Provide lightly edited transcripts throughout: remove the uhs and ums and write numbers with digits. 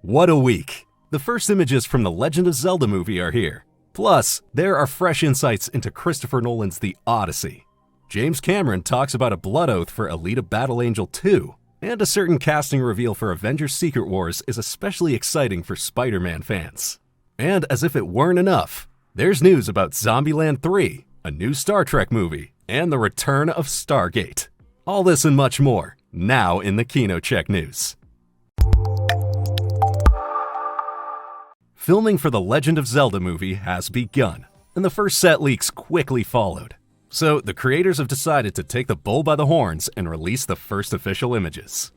What a week! The first images from the Legend of Zelda movie are here. Plus, there are fresh insights into Christopher Nolan's The Odyssey. James Cameron talks about a blood oath for Alita Battle Angel 2, and a certain casting reveal for Avengers Secret Wars is especially exciting for Spider-Man fans. And as if it weren't enough, there's news about Zombieland 3, a new Star Trek movie, and the return of Stargate. All this and much more, now in the KinoCheck news. Filming for the Legend of Zelda movie has begun, and the first set leaks quickly followed. So the creators have decided to take the bull by the horns and release the first official images.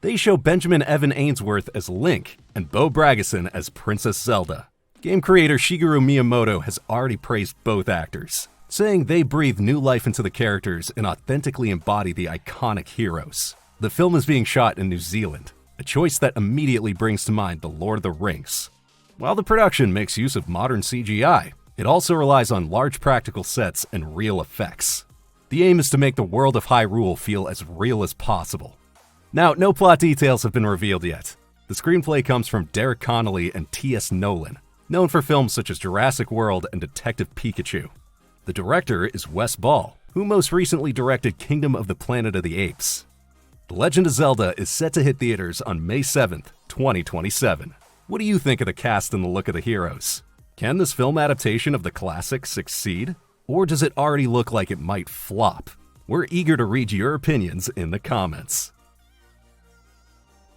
They show Benjamin Evan Ainsworth as Link and Bo Bragison as Princess Zelda. Game creator Shigeru Miyamoto has already praised both actors, saying they breathe new life into the characters and authentically embody the iconic heroes. The film is being shot in New Zealand, a choice that immediately brings to mind The Lord of the Rings. While the production makes use of modern CGI, it also relies on large practical sets and real effects. The aim is to make the world of Hyrule feel as real as possible. Now, no plot details have been revealed yet. The screenplay comes from Derek Connolly and T.S. Nolan, known for films such as Jurassic World and Detective Pikachu. The director is Wes Ball, who most recently directed Kingdom of the Planet of the Apes. The Legend of Zelda is set to hit theaters on May 7th, 2027. What do you think of the cast and the look of the heroes? Can this film adaptation of the classic succeed? Or does it already look like it might flop? We're eager to read your opinions in the comments.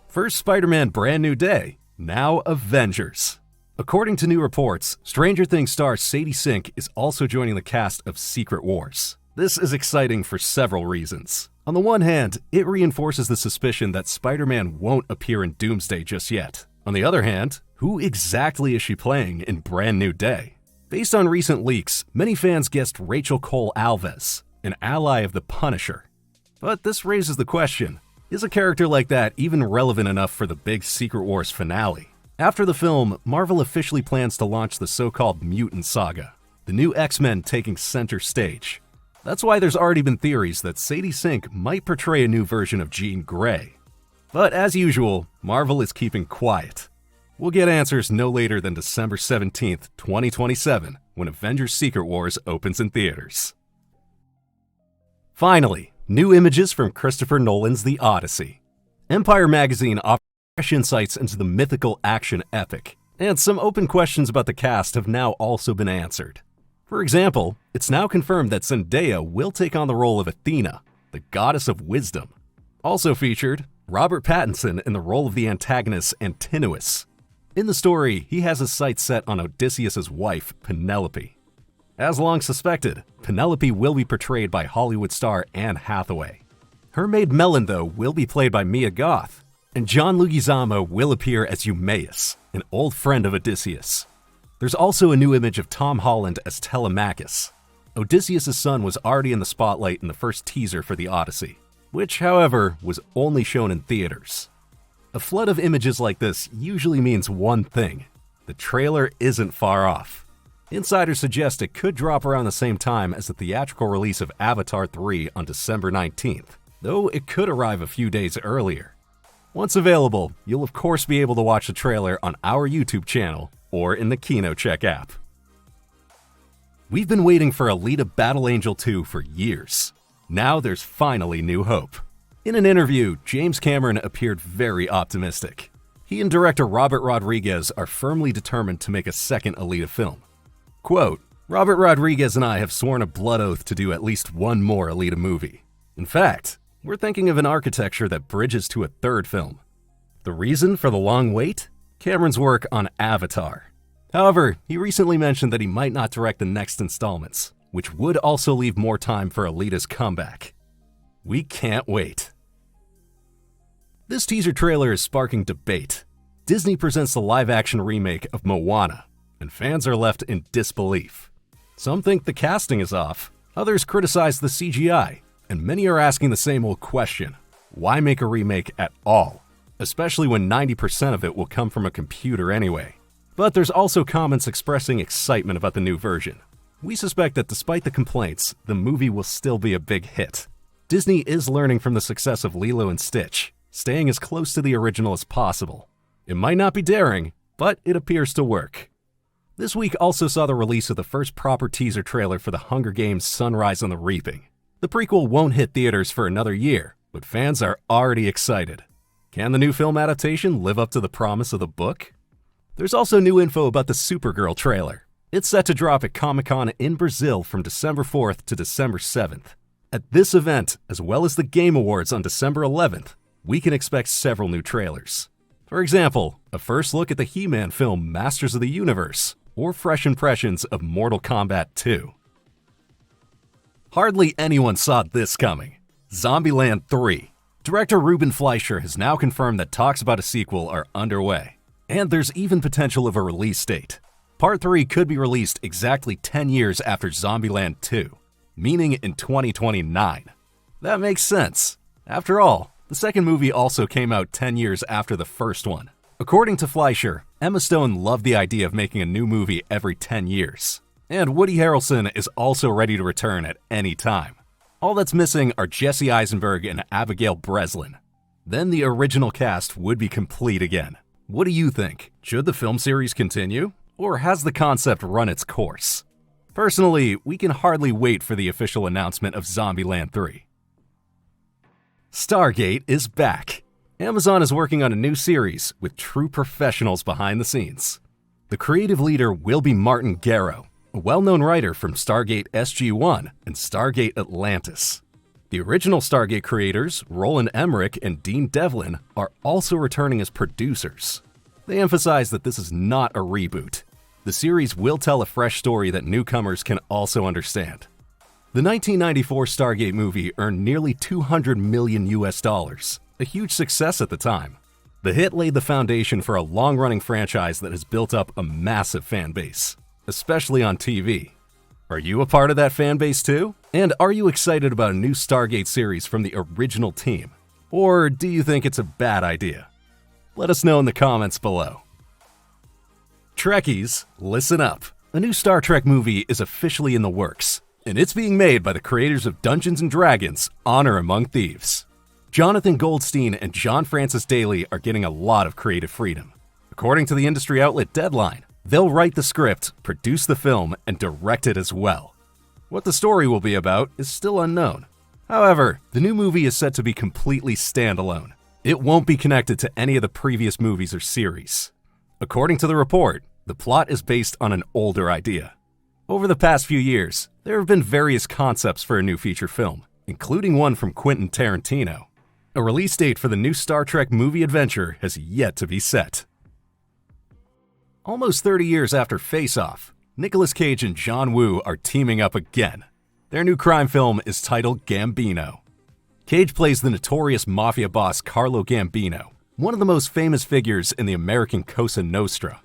First Spider-Man Brand New Day, now Avengers. According to new reports, Stranger Things star Sadie Sink is also joining the cast of Secret Wars. This is exciting for several reasons. On the one hand, it reinforces the suspicion that Spider-Man won't appear in Doomsday just yet. On the other hand, who exactly is she playing in Brand New Day? Based on recent leaks, many fans guessed Rachel Cole Alves, an ally of the Punisher. But this raises the question, is a character like that even relevant enough for the big Secret Wars finale? After the film, Marvel officially plans to launch the so-called Mutant Saga, the new X-Men taking center stage. That's why there's already been theories that Sadie Sink might portray a new version of Jean Grey. But as usual, Marvel is keeping quiet. We'll get answers no later than December 17th, 2027, when Avengers Secret Wars opens in theaters. Finally, new images from Christopher Nolan's The Odyssey. Empire magazine offers fresh insights into the mythical action epic, and some open questions about the cast have now also been answered. For example, it's now confirmed that Zendaya will take on the role of Athena, the goddess of wisdom. Also featured, Robert Pattinson in the role of the antagonist Antinous. In the story, he has his sights set on Odysseus' wife, Penelope. As long suspected, Penelope will be portrayed by Hollywood star Anne Hathaway. Her maid Melon, though, will be played by Mia Goth, and John Leguizamo will appear as Eumaeus, an old friend of Odysseus. There's also a new image of Tom Holland as Telemachus. Odysseus' son was already in the spotlight in the first teaser for The Odyssey, which, however, was only shown in theaters. A flood of images like this usually means one thing: the trailer isn't far off. Insiders suggest it could drop around the same time as the theatrical release of Avatar 3 on December 19th, though it could arrive a few days earlier. Once available, you'll of course be able to watch the trailer on our YouTube channel or in the KinoCheck app. We've been waiting for Alita Battle Angel 2 for years. Now there's finally new hope. In an interview, James Cameron appeared very optimistic. He and director Robert Rodriguez are firmly determined to make a second Alita film. Quote, "Robert Rodriguez and I have sworn a blood oath to do at least one more Alita movie. In fact, we're thinking of an architecture that bridges to a third film. The reason for the long wait? Cameron's work on Avatar. However, he recently mentioned that he might not direct the next installments, which would also leave more time for Alita's comeback. We can't wait." This teaser trailer is sparking debate. Disney presents the live-action remake of Moana, and fans are left in disbelief. Some think the casting is off, others criticize the CGI, and many are asking the same old question: why make a remake at all? Especially when 90% of it will come from a computer anyway. But there's also comments expressing excitement about the new version. We suspect that despite the complaints, the movie will still be a big hit. Disney is learning from the success of Lilo and Stitch, staying as close to the original as possible. It might not be daring, but it appears to work. This week also saw the release of the first proper teaser trailer for The Hunger Games: Sunrise on the Reaping. The prequel won't hit theaters for another year, but fans are already excited. Can the new film adaptation live up to the promise of the book? There's also new info about the Supergirl trailer. It's set to drop at Comic-Con in Brazil from December 4th to December 7th. At this event, as well as the Game Awards on December 11th, we can expect several new trailers. For example, a first look at the He-Man film Masters of the Universe, or fresh impressions of Mortal Kombat 2. Hardly anyone saw this coming. Zombieland 3. Director Ruben Fleischer has now confirmed that talks about a sequel are underway, and there's even potential of a release date. Part 3 could be released exactly 10 years after Zombieland 2, meaning in 2029. That makes sense. After all, the second movie also came out 10 years after the first one. According to Fleischer, Emma Stone loved the idea of making a new movie every 10 years. And Woody Harrelson is also ready to return at any time. All that's missing are Jesse Eisenberg and Abigail Breslin. Then the original cast would be complete again. What do you think? Should the film series continue? Or has the concept run its course? Personally, we can hardly wait for the official announcement of Zombieland 3. Stargate is back. Amazon is working on a new series with true professionals behind the scenes. The creative leader will be Martin Garrow, a well-known writer from Stargate SG-1 and Stargate Atlantis. The original Stargate creators, Roland Emmerich and Dean Devlin, are also returning as producers. They emphasize that this is not a reboot. The series will tell a fresh story that newcomers can also understand. The 1994 Stargate movie earned nearly $200 million, a huge success at the time. The hit laid the foundation for a long-running franchise that has built up a massive fan base, especially on TV. Are you a part of that fan base too? And are you excited about a new Stargate series from the original team? Or do you think it's a bad idea? Let us know in the comments below. Trekkies, listen up. A new Star Trek movie is officially in the works, and it's being made by the creators of Dungeons & Dragons: Honor Among Thieves. Jonathan Goldstein and John Francis Daley are getting a lot of creative freedom. According to the industry outlet Deadline, they'll write the script, produce the film, and direct it as well. What the story will be about is still unknown. However, the new movie is set to be completely standalone. It won't be connected to any of the previous movies or series. According to the report, the plot is based on an older idea. Over the past few years, there have been various concepts for a new feature film, including one from Quentin Tarantino. A release date for the new Star Trek movie adventure has yet to be set. Almost 30 years after Face Off, Nicolas Cage and John Woo are teaming up again. Their new crime film is titled Gambino. Cage plays the notorious mafia boss Carlo Gambino, one of the most famous figures in the American Cosa Nostra.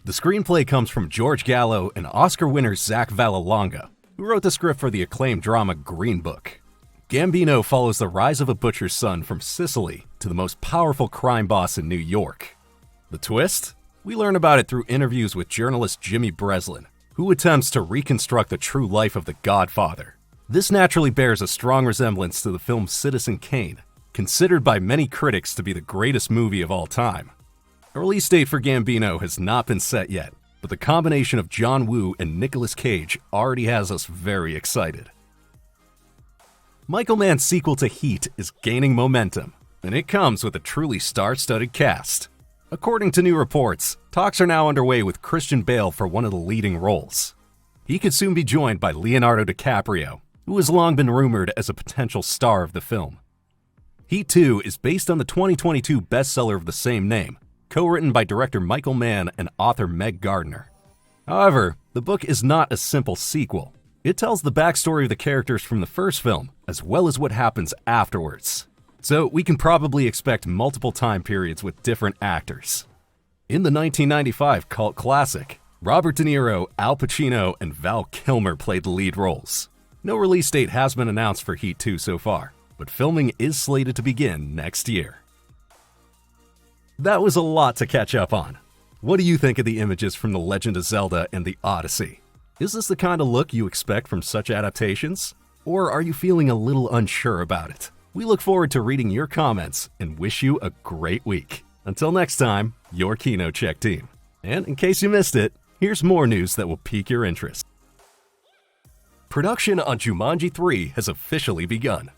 The screenplay comes from George Gallo and Oscar winner Zach Vallelonga, who wrote the script for the acclaimed drama Green Book. Gambino follows the rise of a butcher's son from Sicily to the most powerful crime boss in New York. The twist? We learn about it through interviews with journalist Jimmy Breslin, who attempts to reconstruct the true life of the Godfather. This naturally bears a strong resemblance to the film Citizen Kane, considered by many critics to be the greatest movie of all time. A release date for Gambino has not been set yet, but the combination of John Woo and Nicolas Cage already has us very excited. Michael Mann's sequel to Heat is gaining momentum, and it comes with a truly star-studded cast. According to new reports, talks are now underway with Christian Bale for one of the leading roles. He could soon be joined by Leonardo DiCaprio, who has long been rumored as a potential star of the film. Heat 2 is based on the 2022 bestseller of the same name, co-written by director Michael Mann and author Meg Gardner. However, the book is not a simple sequel. It tells the backstory of the characters from the first film, as well as what happens afterwards. So we can probably expect multiple time periods with different actors. In the 1995 cult classic, Robert De Niro, Al Pacino, and Val Kilmer played the lead roles. No release date has been announced for Heat 2 so far, but filming is slated to begin next year. That was a lot to catch up on. What do you think of the images from The Legend of Zelda and the Odyssey? Is this the kind of look you expect from such adaptations? Or are you feeling a little unsure about it? We look forward to reading your comments and wish you a great week. Until next time, your KinoCheck team. And in case you missed it, here's more news that will pique your interest. Production on Jumanji 3 has officially begun.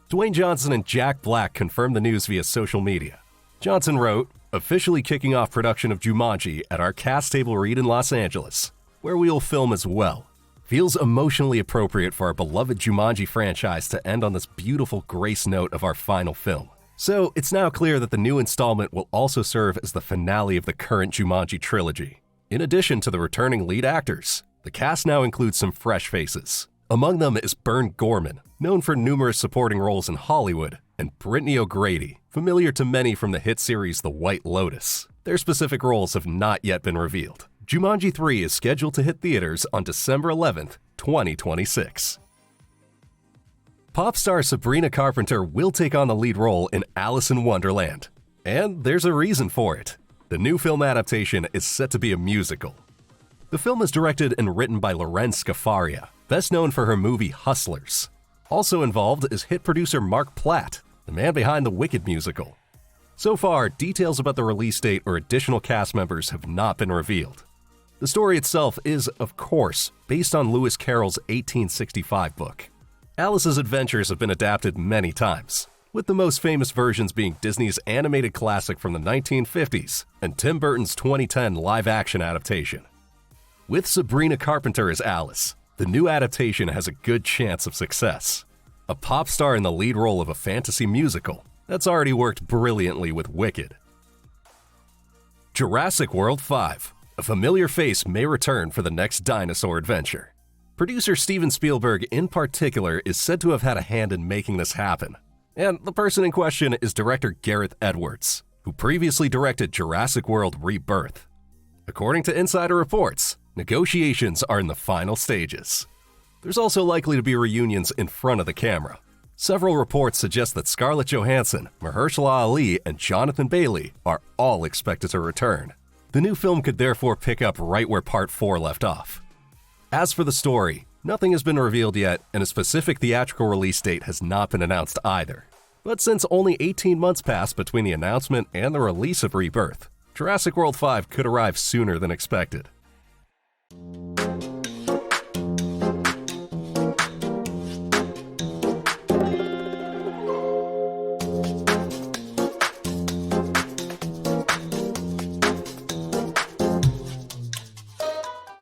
Dwayne Johnson and Jack Black confirmed the news via social media. Johnson wrote, "Officially kicking off production of Jumanji at our cast table read in Los Angeles, where we will film as well. Feels emotionally appropriate for our beloved Jumanji franchise to end on this beautiful grace note of our final film. So it's now clear that the new installment will also serve as the finale of the current Jumanji trilogy. In addition to the returning lead actors, the cast now includes some fresh faces. Among them is Bern Gorman, known for numerous supporting roles in Hollywood, and Brittany O'Grady, familiar to many from the hit series The White Lotus. Their specific roles have not yet been revealed. Jumanji 3 is scheduled to hit theaters on December 11th, 2026. Pop star Sabrina Carpenter will take on the lead role in Alice in Wonderland. And there's a reason for it. The new film adaptation is set to be a musical. The film is directed and written by Lorenz Scafaria, best known for her movie Hustlers. Also involved is hit producer Mark Platt, the man behind the Wicked musical. So far, details about the release date or additional cast members have not been revealed. The story itself is, of course, based on Lewis Carroll's 1865 book. Alice's adventures have been adapted many times, with the most famous versions being Disney's animated classic from the 1950s and Tim Burton's 2010 live-action adaptation. With Sabrina Carpenter as Alice, the new adaptation has a good chance of success. A pop star in the lead role of a fantasy musical that's already worked brilliantly with Wicked. Jurassic World 5. A familiar face may return for the next dinosaur adventure. Producer Steven Spielberg in particular is said to have had a hand in making this happen. And the person in question is director Gareth Edwards, who previously directed Jurassic World Rebirth. According to insider reports, negotiations are in the final stages. There's also likely to be reunions in front of the camera. Several reports suggest that Scarlett Johansson, Mahershala Ali, and Jonathan Bailey are all expected to return. The new film could therefore pick up right where Part 4 left off. As for the story, nothing has been revealed yet, and a specific theatrical release date has not been announced either. But since only 18 months passed between the announcement and the release of Rebirth, Jurassic World 5 could arrive sooner than expected.